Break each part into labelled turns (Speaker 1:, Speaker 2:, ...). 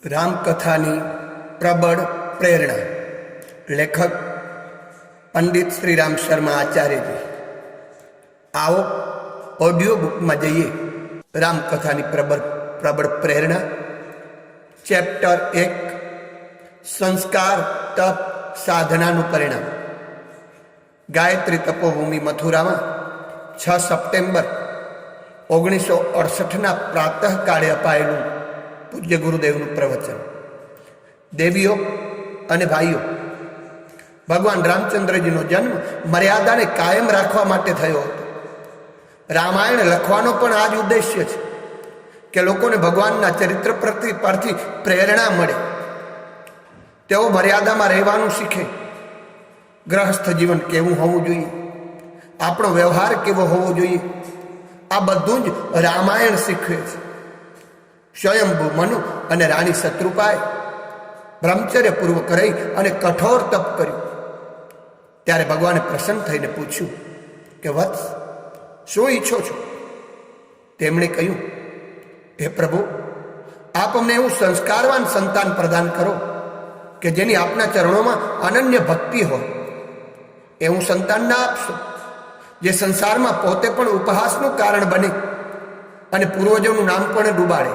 Speaker 1: રામકથાની પ્રબળ પ્રેરણા. લેખક પંડિત શ્રીરામ શર્મા આચાર્યજી. આવો ઓડિયો બુકમાં જઈએ. રામકથાની પ્રબળ પ્રેરણા. ચેપ્ટર 1, સંસ્કાર, તપ, સાધનાનું પરિણામ. ગાયત્રી તપોભૂમિ મથુરામાં 6 સપ્ટેમ્બર 1968 પ્રાતઃકાળે અપાયેલું પૂજ્ય ગુરુદેવનું પ્રવચન. દેવીઓ અને ભાઈઓ, ભગવાન રામચંદ્રજીનો જન્મ મર્યાદાને કાયમ રાખવા માટે થયો હતો. રામાયણ લખવાનો પણ આ જ ઉદ્દેશ્ય છે કે લોકોને ભગવાનના ચરિત્ર પરથી પ્રેરણા મળે, તેઓ મર્યાદામાં રહેવાનું શીખે. ગ્રહસ્થ જીવન કેવું હોવું જોઈએ, આપણો વ્યવહાર કેવો હોવો જોઈએ, આ બધું જ રામાયણ શીખવે છે. સ્વયંભૂ મનુ અને રાણી શત્રુપાએ બ્રહ્મચર્યપૂર્વક રહી અને કઠોર તપ કર્યું. ત્યારે ભગવાને પ્રસન્ન થઈને પૂછ્યું કે વત્સ, શું ઈચ્છો છો? તેમણે કહ્યું, હે પ્રભુ, આપ અમને એવું સંસ્કારવાન સંતાન પ્રદાન કરો કે જેની આપના ચરણોમાં અનન્ય ભક્તિ હોય. એવું સંતાન ના આપશો જે સંસારમાં પોતે પણ ઉપહાસનું કારણ બને અને પૂર્વજોનું નામ પણ ડૂબાડે.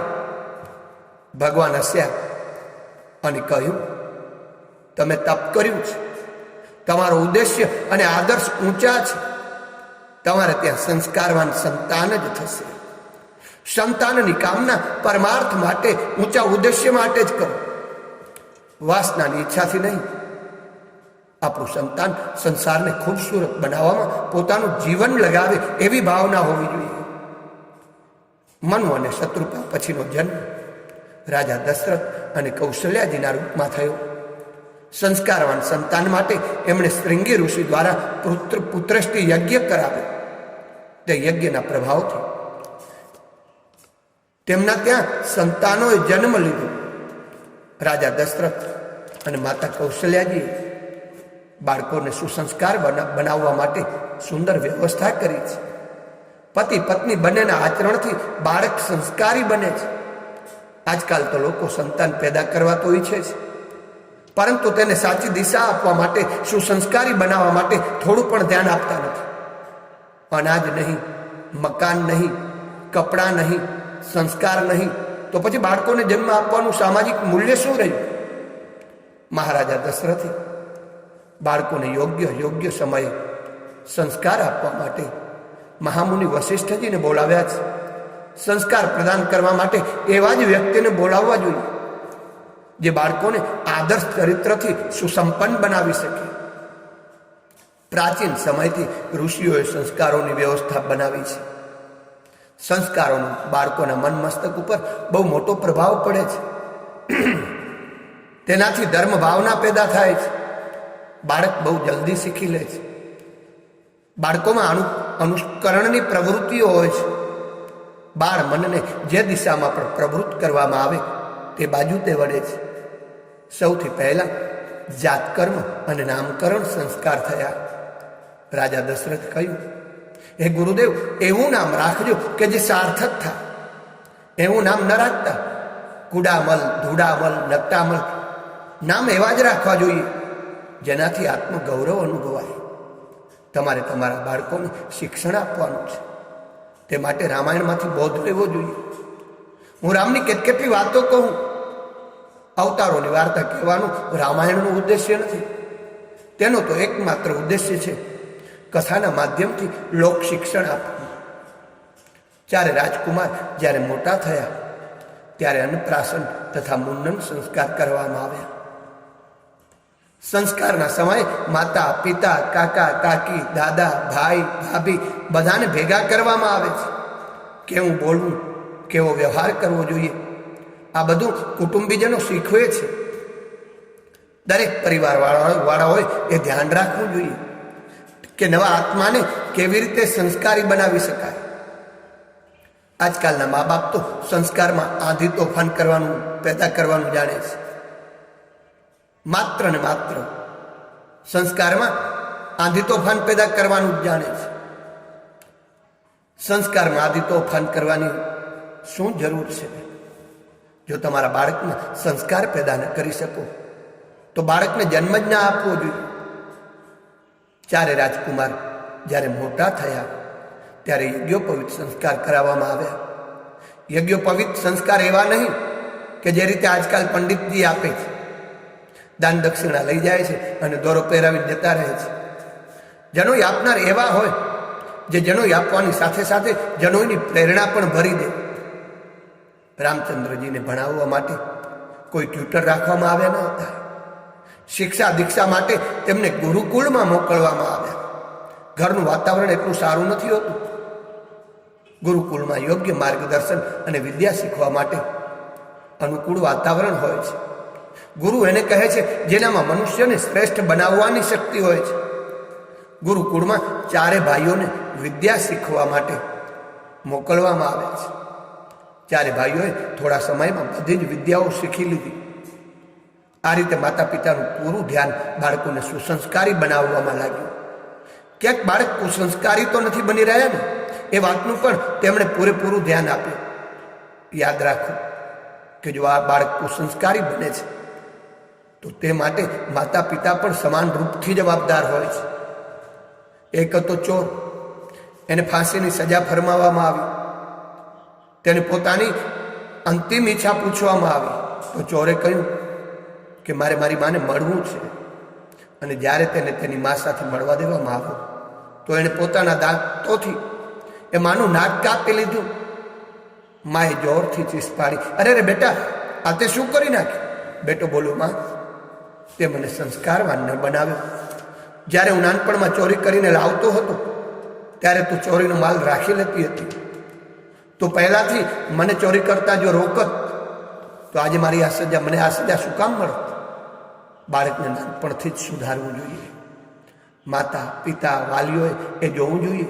Speaker 1: ભગવાન હસ્યા અને કહ્યું, તમે તપ કર્યું છે, તમારો ઉદ્દેશ્ય અને આદર્શ ઊંચા છે, તમારે ત્યાં સંસ્કારવાન સંતાન જ થશે. સંતાનની કામના પરમાર્થ માટે, ઊંચા ઉદ્દેશ્ય માટે જ કરો, વાસનાની ઈચ્છાથી નહીં. આપણું સંતાન સંસારને ખૂબસૂરત બનાવવામાં પોતાનું જીવન લગાવે એવી ભાવના હોવી જોઈએ. મનુ અને શત્રુપા પછીનો જન્મ રાજા દશરથ અને કૌશલ્યાજીના રૂપમાં થયો. સંસ્કારવાન સંતાન માટે એમણે શ્રૃંગી ઋષિ દ્વારા પુત્રષ્ટિ યજ્ઞ કરાવ્યો. તે યજ્ઞના પ્રભાવથી તેમના ત્યાં સંતાનોએ જન્મ લીધો. રાજા દશરથ અને માતા કૌશલ્યાજીએ બાળકોને સુસંસ્કાર બનાવવા માટે સુંદર વ્યવસ્થા કરી છે. પતિ પત્ની બંનેના આચરણથી બાળક સંસ્કારી બને છે. આજકાલ તો લોકો સંતાન પેદા કરવા તો ઈચ્છે છે, પરંતુ તેને સાચી દિશા આપવા માટે, સુસંસ્કારી બનાવવા માટે થોડું પણ ધ્યાન આપતા નથી. અનાજ નહીં, મકાન નહીં, કપડાં નહીં, સંસ્કાર નહીં, તો પછી બાળકોને જન્મ આપવાનું સામાજિક મૂલ્ય શું રહ્યું? મહારાજા દશરથે બાળકોને યોગ્ય સમયે સંસ્કાર આપવા માટે મહામુનિ વશિષ્ઠજીને બોલાવ્યા છે. સંસ્કાર પ્રદાન કરવા માટે એવા જ વ્યક્તિને બોલાવવા જોઈએ જે બાળકોને આદર્શ ચરિત્રથી સુસંપન્ન બનાવી શકે. પ્રાચીન સમયથી ઋષિઓએ સંસ્કારોની વ્યવસ્થા બનાવી છે. સંસ્કારોનો બાળકોના મન મસ્તક ઉપર બહુ મોટો પ્રભાવ પડે છે. તેનાથી ધર્મ ભાવના પેદા થાય છે. બાળક બહુ જલ્દી શીખી લે છે. બાળકોમાં અનુકરણની પ્રવૃત્તિઓ હોય છે. બાળ મનને જે દિશામાં પણ પ્રવૃત્ત કરવામાં આવે તે બાજુ તે વળે છે. સૌથી પહેલા જાતકર્મ અને નામકરણ સંસ્કાર થયા. રાજા દશરથ કહ્યું, હે ગુરુદેવ, એવું નામ રાખજો કે જે સાર્થક થાય. એવું નામ ન રાખતા. કુડામલ, ધૂડામલ, નકટામલ નામ એવા જ રાખવા જોઈએ જેનાથી આત્મગૌરવ અનુભવાય. તમારે તમારા બાળકોને શિક્ષણ આપવાનું છે. તે માટે રામાયણમાંથી બોધ લેવો જોઈએ. હું રામની કેટલી વાતો કહું. અવતારોની વાર્તા કહેવાનું રામાયણનું ઉદ્દેશ્ય નથી. તેનો તો એકમાત્ર ઉદ્દેશ્ય છે કથાના માધ્યમથી લોક શિક્ષણ આપવું. જ્યારે રાજકુમાર જ્યારે મોટા થયા ત્યારે અન્નપ્રાશન તથા મુન્નન સંસ્કાર કરવામાં આવ્યા. સંસ્કારના સમયે માતા, પિતા, કાકા, કાકી, દાદા, ભાઈ, ભાભી બધાને ભેગા કરવામાં આવે છે. કેવું બોલવું, કેવો વ્યવહાર કરવો જોઈએ, આ બધું કુટુંબીજનો શીખવે છે. દરેક પરિવાર વાળાઓએ એ ધ્યાન રાખવું જોઈએ કે નવા આત્માને કેવી રીતે સંસ્કારી બનાવી શકાય. આજકાલના મા બાપ તો સંસ્કારમાં આંધી તોફાન પેદા કરવાનું જાણે છે. માત્ર ને માત્ર સંસ્કારમાં આંધી તોફાન પેદા કરવાનું જ જાણે છે. સંસ્કારમાં આંધી તોફાન કરવાની શું જરૂર છે? જો તમારા બાળકમાં સંસ્કાર પેદા ન કરી શકો તો બાળકને જન્મ જ ના આપવો જોઈએ. ચારે રાજકુમાર જ્યારે મોટા થયા ત્યારે યજ્ઞોપવિત સંસ્કાર કરાવવામાં આવ્યા. યજ્ઞોપવિત સંસ્કાર એવા નહીં કે જે રીતે આજકાલ પંડિતજી આપે છે, દાન દક્ષિણા લઈ જાય છે અને દોરો પહેરાવી જતા રહે છે. જનોઈ આપનાર એવા હોય જે જનોઈ આપવાની સાથે સાથે જનોઈની પ્રેરણા પણ ભરી દે. રામચંદ્રજીને ભણાવવા માટે કોઈ ટ્યુટર રાખવામાં આવ્યા ન હતા. શિક્ષા દીક્ષા માટે તેમને ગુરુકુળમાં મોકલવામાં આવ્યા. ઘરનું વાતાવરણ એટલું સારું નથી હોતું. ગુરુકુળમાં યોગ્ય માર્ગદર્શન અને વિદ્યા શીખવા માટે અનુકૂળ વાતાવરણ હોય છે. ગુરુ એને કહે છે જેનામાં મનુષ્યને શ્રેષ્ઠ બનાવવાની શક્તિ હોય છે. ગુરુકુળમાં ચારે ભાઈઓને વિદ્યા શીખવા માટે મોકલવામાં આવે છે. ચારે ભાઈઓએ થોડા સમયમાં બધી જ વિદ્યાઓ શીખી લીધી. આ રીતે માતા પિતાનું પૂરું ધ્યાન બાળકોને સુસંસ્કારી બનાવવામાં લાગ્યું. ક્યાંક બાળક કુસંસ્કારી તો નથી બની રહ્યા ને, એ વાતનું પણ તેમણે પૂરેપૂરું ધ્યાન આપ્યું. યાદ રાખો કે જો આ બાળક કુસંસ્કારી બને છે તો તે માટે માતા પિતા પણ સમાન રૂપથી જવાબદાર હોય છે. એક હતો ચોર, એને ફાંસીની સજા ફરમાવવામાં આવી. તેને પોતાની અંતિમ ઈચ્છા પૂછવામાં આવી તો ચોરે કહ્યું કે મારે મારી માને મળવું છે. અને જ્યારે તેને તેની મા સાથે મળવા દેવામાં આવ્યો તો એણે પોતાના દાંતોથી એ માનું નાક કાપી લીધું. માએ જોરથી ચીસ પાડી, અરે રે બેટા, આ તે શું કરી નાખ્યું? બેટો બોલ્યો, માં, તે મને સંસ્કારવાન ન બનાવ્યો. જ્યારે હું નાનપણમાં ચોરી કરીને લાવતો હતો ત્યારે તું ચોરીનો માલ રાખી લેતી હતી. તો પહેલાથી મને ચોરી કરતા જો રોકત તો આજે મારી આ સજા, મને આ સજા શું કામ મળત? બાળકને નાનપણથી જ સુધારવું જોઈએ. માતા પિતા વાલીઓએ એ જોવું જોઈએ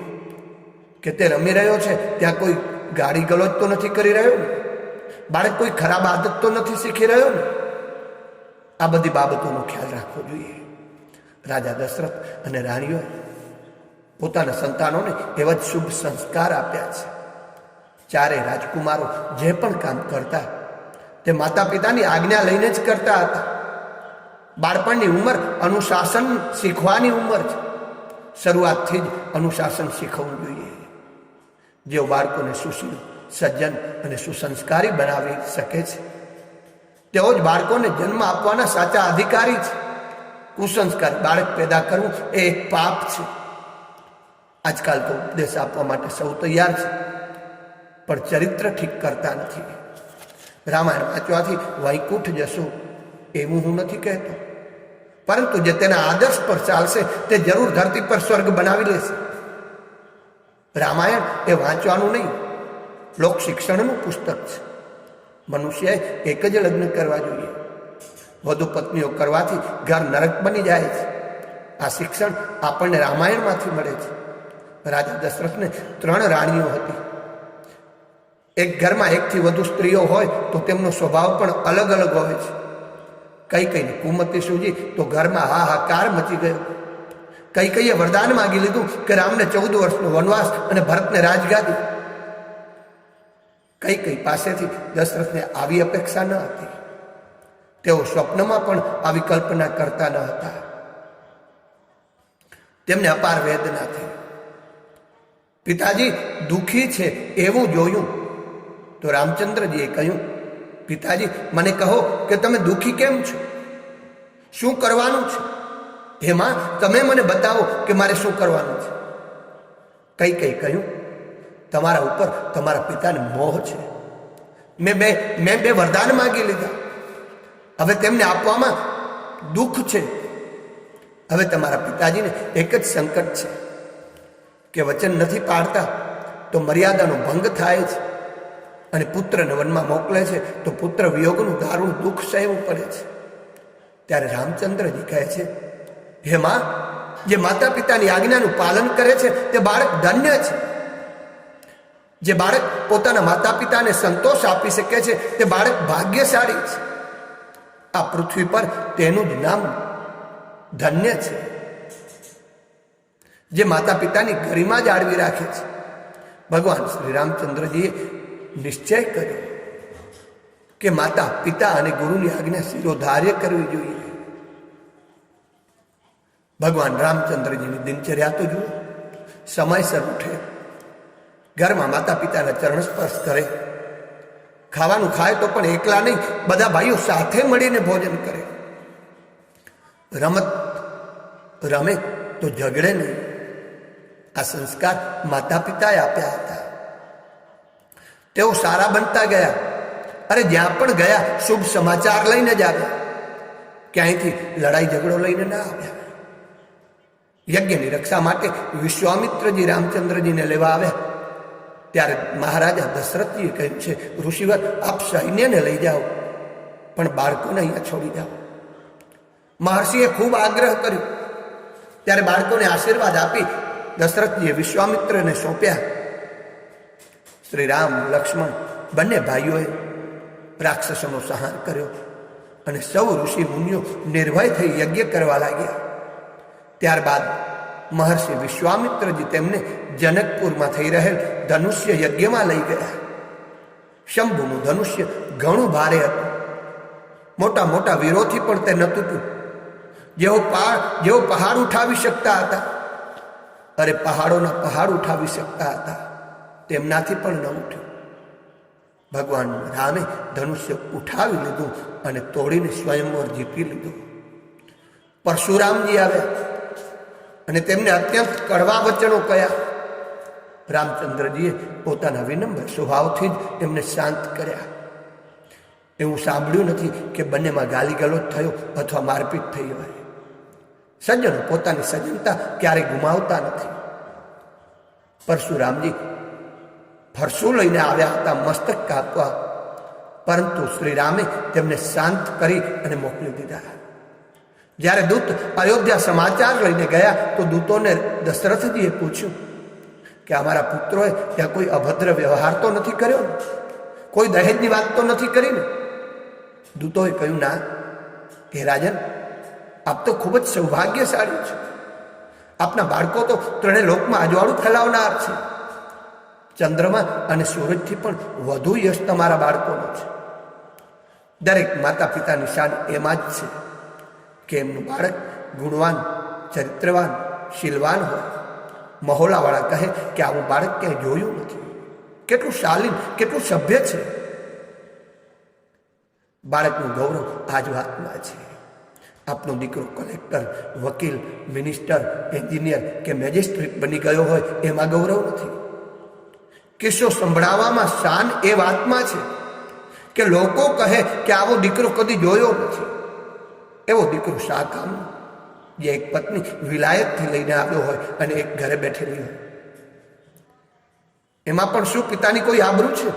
Speaker 1: કે તે રમી રહ્યો છે ત્યાં કોઈ ગાડી ગલોચ તો નથી કરી રહ્યો ને, બાળક કોઈ ખરાબ આદત તો નથી શીખી રહ્યો ને. આ બધી બાબતોનો ખ્યાલ રાખવો જોઈએ. રાજા દશરથ અને રાણીઓએ પોતાના સંતાનોને એવા જ શુભ સંસ્કાર આપ્યા છે. ચારે રાજકુમારો જે પણ કામ કરતા તે માતા પિતાની આજ્ઞા લઈને જ કરતા હતા. બાળપણની ઉંમર અનુશાસન શીખવાની ઉંમર છે. શરૂઆતથી જ અનુશાસન શીખવવું જોઈએ. જેઓ બાળકોને સુશીલ, સજ્જન અને સુસંસ્કારી બનાવી શકે છે તેઓ જ બાળકોને જન્મ આપવાના સાચા અધિકારી છે. કુસંસ્કારી બાળક પેદા કરવું એ એક પાપ છે. આજકાલ તો ઉપદેશ આપવા માટે સૌ તૈયાર છે પણ ચરિત્ર ઠીક કરતા નથી. રામાયણ વાંચવાથી વૈકુંઠ જશો એવું હું નથી કહેતો, પરંતુ જે તેના આદર્શ પર ચાલશે તે જરૂર ધરતી પર સ્વર્ગ બનાવી લેશે. રામાયણ એ વાંચવાનું નહીં, લોક શિક્ષણનું પુસ્તક છે. મનુષ્યએ એક જ લગ્ન કરવા જોઈએ. વધુ પત્નીઓ કરવાથી ઘર નરક બની જાય છે. આ શિક્ષણ આપણને રામાયણમાંથી મળે છે. રાજા દશરથને 3 રાણીઓ હતી. એક ઘરમાં એકથી વધુ સ્ત્રીઓ હોય તો તેમનો સ્વભાવ પણ અલગ અલગ હોય છે. કૈકેયીની કુમતી સૂજી તો ઘરમાં હાહાકાર મચી ગયો. કૈકેયીએ વરદાન માંગી લીધું કે રામને 14 વર્ષનો વનવાસ અને ભરતને રાજગાદી. કૈકેયી પાસેથી દશરથને આવી અપેક્ષા ન હતી. તેઓ સ્વપ્નમાં પણ આવી કલ્પના કરતા ન હતા. તેમને અપાર વેદના થઈ. પિતાજી દુઃખી છે એવું જોયું તો રામચંદ્રજીએ કહ્યું, પિતાજી મને કહો કે તમે દુઃખી કેમ છો? શું કરવાનું છે? એમાં તમે મને બતાવો કે મારે શું કરવાનું છે. કૈકેયીએ કહ્યું, તમારા ઉપર તમારા પિતાને મોહ છે. મેં બે વરદાન માંગી લીધા, હવે તેમને આપવામાં દુઃખ છે. હવે તમારા પિતાજીને એક જ સંકટ છે કે વચન નથી પાડતા તો મર્યાદાનો ભંગ થાય છે અને પુત્રને વનમાં મોકલે છે તો પુત્ર વિયોગનું દારૂણ દુઃખ સહેવું પડે છે. ત્યારે રામચંદ્રજી કહે છે, હે માં, જે માતા પિતાની આજ્ઞાનું પાલન કરે છે તે બાળક ધન્ય છે. જે બાળક પોતાના માતા પિતાને સંતોષ આપી શકે છે તે બાળક ભાગ્યશાળી છે. આ પૃથ્વી પર તેનું જ નામ ધન્ય છે. જે માતા પિતાની ગરિમા જાળવી રાખે છે. ભગવાન શ્રી રામચંદ્રજીએ નિશ્ચય કર્યો કે માતા પિતા અને ગુરુની આજ્ઞા શિરોધાર્ય કરવી જોઈએ. ભગવાન રામચંદ્રજીની દિનચર્યા તો જુઓ. સમયસર ઉઠે, ઘરમાં માતા પિતાના ચરણ સ્પર્શ કરે, ખાવાનું ખાય તો પણ એકલા નહીં, બધા ભાઈઓ સાથે મળીને ભોજન કરે, રમત રમે તો ઝઘડે નહીં. આ સંસ્કાર માતા પિતાએ આપ્યા હતા. તેઓ સારા બનતા ગયા. અરે જ્યાં પણ ગયા શુભ સમાચાર લઈને જ આવ્યા, ક્યાંયથી લડાઈ ઝઘડો લઈને ના આવ્યા. યજ્ઞની રક્ષા માટે વિશ્વામિત્રજી રામચંદ્રજીને લેવા આવ્યા ત્યારે મહારાજા દશરથજીએ કહ્યું છે, ઋષિવર આપ સૈન્યને લઈ જાઓ પણ બાળકોને અહીંયા છોડી જાઓ. મહર્ષિએ ખૂબ આગ્રહ કર્યો ત્યારે બાળકોને આશીર્વાદ આપી દશરથજીએ વિશ્વામિત્રને સોંપ્યા. શ્રી રામ લક્ષ્મણ બંને ભાઈઓએ રાક્ષસોનો સંહાર કર્યો અને સૌ ઋષિ મુનિઓ નિર્ભય થઈ યજ્ઞ કરવા લાગ્યા. ત્યારબાદ મહર્ષિ વિશ્વામિત્રજી તેમને જનકપુરમાં થઈ રહેલ ધનુષ્ય યજ્ઞમાં લઈ ગયા. શંભુનું ધનુષ્ય ઘણું ભારે હતું. મોટા મોટા વીરોથી પણ તે ન તૂટ્યું. જેઓ પહાડ ઉઠાવી શકતા હતા, અરે પહાડોના પહાડ ઉઠાવી શકતા હતા, તેમનાથી પણ ન ઉઠ્યું. ભગવાન રામે ધનુષ્ય ઉઠાવી લીધું અને તોડીને સ્વયંવર જીતી લીધું. પરશુરામજી આવ્યા અને તેમને અત્યંત કડવા વચનો કહ્યા. રામચંદ્રજીએ પોતાના વિનમ્ર સ્વભાવથી જ તેમને શાંત કર્યા. એવું સાંભળ્યું નથી કે બંનેમાં ગાલીગલોચ થયો અથવા મારપીટ થઈ હોય. સજ્જનો પોતાની સજ્જનતા ક્યારેય ગુમાવતા નથી. પરશુરામજી ફરસું લઈને આવ્યા હતા મસ્તક કાપવા, પરંતુ શ્રી રામે તેમને શાંત કરી અને મોકલી દીધા. જ્યારે દૂત અયોધ્યા સમાચાર લઈને ગયા તો દૂતોને દશરથજીએ પૂછ્યું કે અમારા પુત્રોએ ત્યાં કોઈ અભદ્ર વ્યવહાર તો નથી કર્યો ને, કોઈ દહેજની વાત તો નથી કરી ને? દૂતોએ કહ્યું, ના હે રાજન, આપ તો ખૂબ જ સૌભાગ્યશાળી છો. આપના બાળકો તો ત્રણેય લોકમાં અજવાળું ફેલાવનાર છે. ચંદ્રમા અને સૂરજથી પણ વધુ યશ તમારા બાળકોનો છે. દરેક માતા પિતાની શાન એમાં જ છે કે એમનું બાળક ગુણવાન, ચરિત્રવાન, શીલવાન હોય. મહોલાવાળા કહે કે આવું બાળક ક્યાંય જોયું નથી, કેટલું શાલીન, કેટલું સભ્ય છે. બાળકનું ગૌરવ આ જ વાતમાં છે. આપનો દીકરો કલેક્ટર, વકીલ, મિનિસ્ટર, એન્જિનિયર કે મેજિસ્ટ્રેટ બની ગયો હોય એમાં ગૌરવ નથી. કિસ્સો સંભળાવવામાં શાન એ વાતમાં છે કે લોકો કહે કે આવો દીકરો કદી જોયો નથી. એવો દીકરો શા કામનો, જે એક પત્ની વિલાયતથી લઈને આવ્યો હોય અને એક ઘરે બેઠેલી હોય. એમાં પણ શું પિતાની કોઈ આબરૂ છે?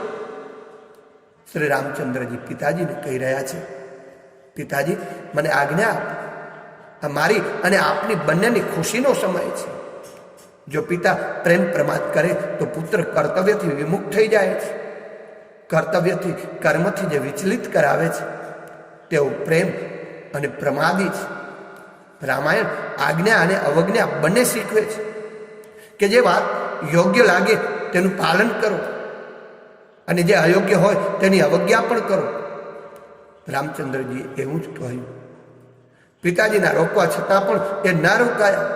Speaker 1: શ્રી રામચંદ્રજી પિતાજીને કહી રહ્યા છે, પિતાજી મને આજ્ઞા આપો, આ મારી અને આપની બંનેની ખુશીનો સમય છે. જો પિતા પ્રેમ પ્રમાદ કરે તો પુત્ર કર્તવ્યથી વિમુખ થઈ જાય છે. કર્તવ્યથી કર્મથી જે વિચલિત કરાવે છે તેઓ પ્રેમ અને પ્રમાદી છે. રામાયણ આજ્ઞા અને અવજ્ઞા બંને શીખવે છે કે જે વાત યોગ્ય લાગે તેનું પાલન કરો અને જે અયોગ્ય હોય તેની અવજ્ઞા પણ કરો. રામચંદ્રજીએ એવું જ કહ્યું. પિતાજીના રોકવા છતાં પણ એ ના રોકાયા.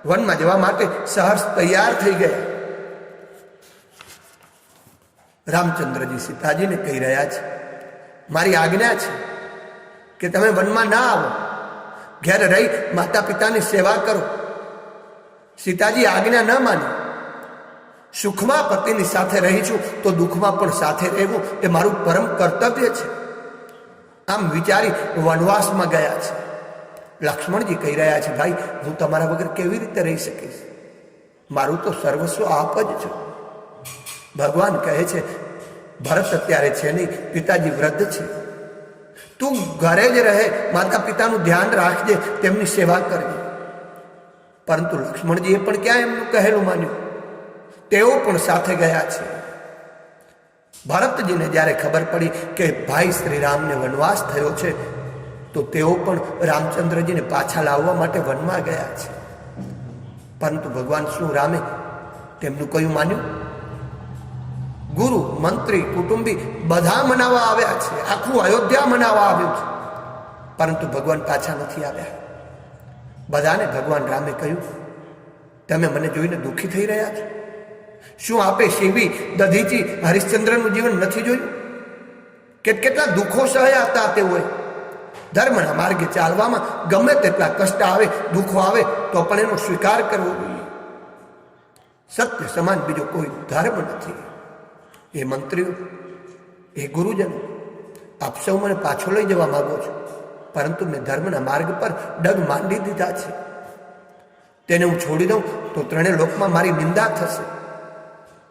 Speaker 1: વનમાં જવા માટે સહર્ષ તૈયાર થઈ ગયા. રામચંદ્રજી સીતાજીને કહી રહ્યા છે, મારી આજ્ઞા છે કે તમે વનમાં ના આવો, ઘેર રહી માતા પિતાની સેવા કરો. સીતાજી આજ્ઞા ન માની. સુખમાં પતિની સાથે રહી છું તો દુઃખમાં પણ સાથે રહેવું એ મારું પરમ કર્તવ્ય છે. આમ વિચારી વનવાસમાં ગયા છે. લક્ષ્મણજી કહી રહ્યા છે, ભાઈ હું તમારા વગર કેવી રીતે રહી શકીશ? મારું તો સર્વસ્વ આપ જ છો. ભગવાન કહે છે, ભરત અત્યારે છે નહીં, પિતાજી વૃદ્ધ છે, તું ઘરે જ રહે, માતા પિતાનું ધ્યાન રાખજે, તેમની સેવા કરજે. પરંતુ લક્ષ્મણજીએ પણ ક્યાં એમનું કહેલું માન્યું? તેઓ પણ સાથે ગયા છે. ભરતજીને જ્યારે ખબર પડી કે ભાઈ શ્રીરામને વનવાસ થયો છે તો તેઓ પણ રામચંદ્રજીને પાછા લાવવા માટે વનમાં ગયા છે. પરંતુ ભગવાન શું રામે તેમનું કયું માન્યું? ગુરુ, મંત્રી, કુટુંબી બધા મનાવવા આવ્યા છે, આખું અયોધ્યા મનાવવા આવ્યું છે, પરંતુ ભગવાન પાછા નથી આવ્યા. બધાને ભગવાન રામે કહ્યું, તમે મને જોઈને દુઃખી થઈ રહ્યા છો? શું આપે શિવી, દધીચી, હરિશ્ચંદ્રનું જીવન નથી જોયું? કેટલા દુઃખો સહ્યા હતા તેઓએ. ધર્મના માર્ગે ચાલવામાં ગમે તેટલા કષ્ટ આવે, દુઃખો આવે, તો પણ એનો સ્વીકાર કરવો જોઈએ. સત્ય સમાન બીજો કોઈ ધર્મ નથી. એ મંત્રીઓ, એ ગુરુજનો, આપ સૌ મને પાછો લઈ જવા માંગો છો, પરંતુ મેં ધર્મના માર્ગ પર ડગ માંડી દીધા છે. તેને હું છોડી દઉં તો ત્રણેય લોકમાં મારી નિંદા થશે.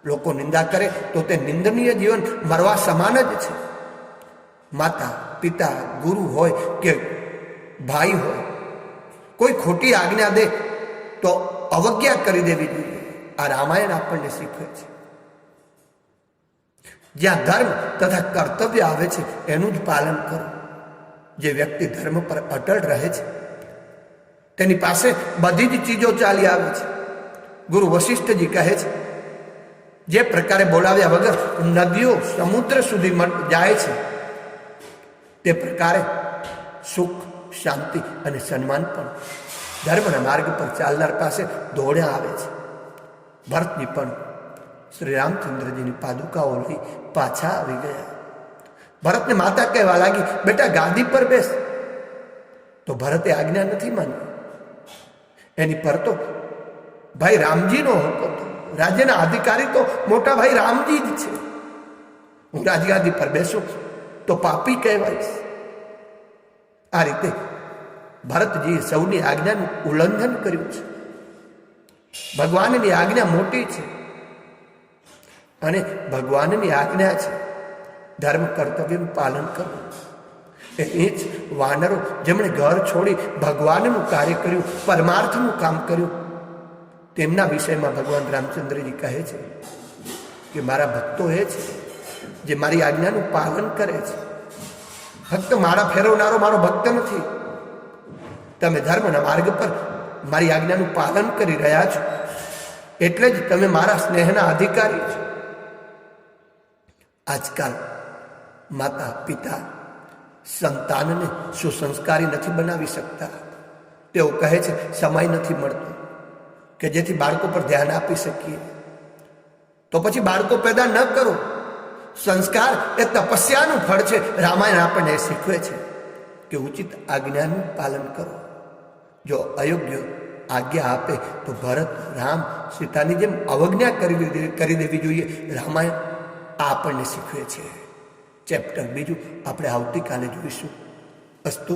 Speaker 1: લોકો નિંદા કરે તો તે નિંદનીય જીવન મરવા સમાન જ છે. માતા, પિતા, ગુરુ હોય કે ભાઈ હોય, કોઈ ખોટી આજ્ઞા દે તો અવજ્ઞા કરી દેવી જોઈએ. આ રામાયણ આપણને શીખવે છે. જ્યાં ધર્મ તથા કર્તવ્ય આવે છે એનું જ પાલન કરો. જે વ્યક્તિ ધર્મ પર અટળ રહે છે તેની પાસે બધી જ ચીજો ચાલી આવે છે. ગુરુ વશિષ્ઠજી કહે છે, જે પ્રકારે બોલાવ્યા વગર નદીઓ સમુદ્ર સુધી જાય છે, તે પ્રકારે સુખ, શાંતિ અને સન્માન પણ ધર્મના માર્ગ પર ચાલનાર પાસે દોડ્યા આવે છે. ભરતજી પણ શ્રી રામચંદ્રજીની પાદુકાઓ લઈ પાછા આવી ગયા. ભરતને માતા કહેવા લાગી, બેટા ગાદી પર બેસ. તો ભરતે આજ્ઞા નથી માની. એની પર તો ભાઈ રામજીનો હુકમ હતો. રાજ્યના અધિકારી તો મોટા ભાઈ રામજી જ છે. હું રાજગાદી પર બેસું તો પાપી કહેવાઈશ. આ રીતે ભરતજીએ સૌની આજ્ઞાનું ઉલ્લંઘન કર્યું છે. ભગવાનની આજ્ઞા મોટી છે અને ભગવાનની આજ્ઞા છે ધર્મ કર્તવ્યનું પાલન કરવું. એ જ વાનરો જેમણે ઘર છોડી ભગવાનનું કાર્ય કર્યું, પરમાર્થનું કામ કર્યું, તેમના વિષયમાં ભગવાન રામચંદ્રજી કહે છે કે મારા ભક્તો એ છે જે મારી આજ્ઞાનું પાલન કરે છે. ફક્ત મારા ફેરવનારો મારો ભક્ત નથી. તમે ધર્મના માર્ગ પર મારી આજ્ઞાનું પાલન કરી રહ્યા છો, એટલે જ તમે મારા સ્નેહના અધિકારી છો. આજકાલ માતા પિતા સંતાનને સુસંસ્કારી નથી બનાવી શકતા. તેઓ કહે છે સમય નથી મળતો કે જેથી બાળકો પર ધ્યાન આપી શકીએ. તો પછી બાળકો પેદા ન કરો. સંસ્કાર એ તપસ્યાનું ફળ છે. રામાયણ આપણને શીખવે છે કે ઉચિત આજ્ઞાનું પાલન કરો. જો અયોગ્ય આજ્ઞા આપે તો ભરત, રામ, સીતાની જેમ અવજ્ઞા કરી દેવી જોઈએ. રામાયણ આપણને શીખવે છે. ચેપ્ટર 2 આપણે આવતીકાલે જોઈશું. અસ્તુ.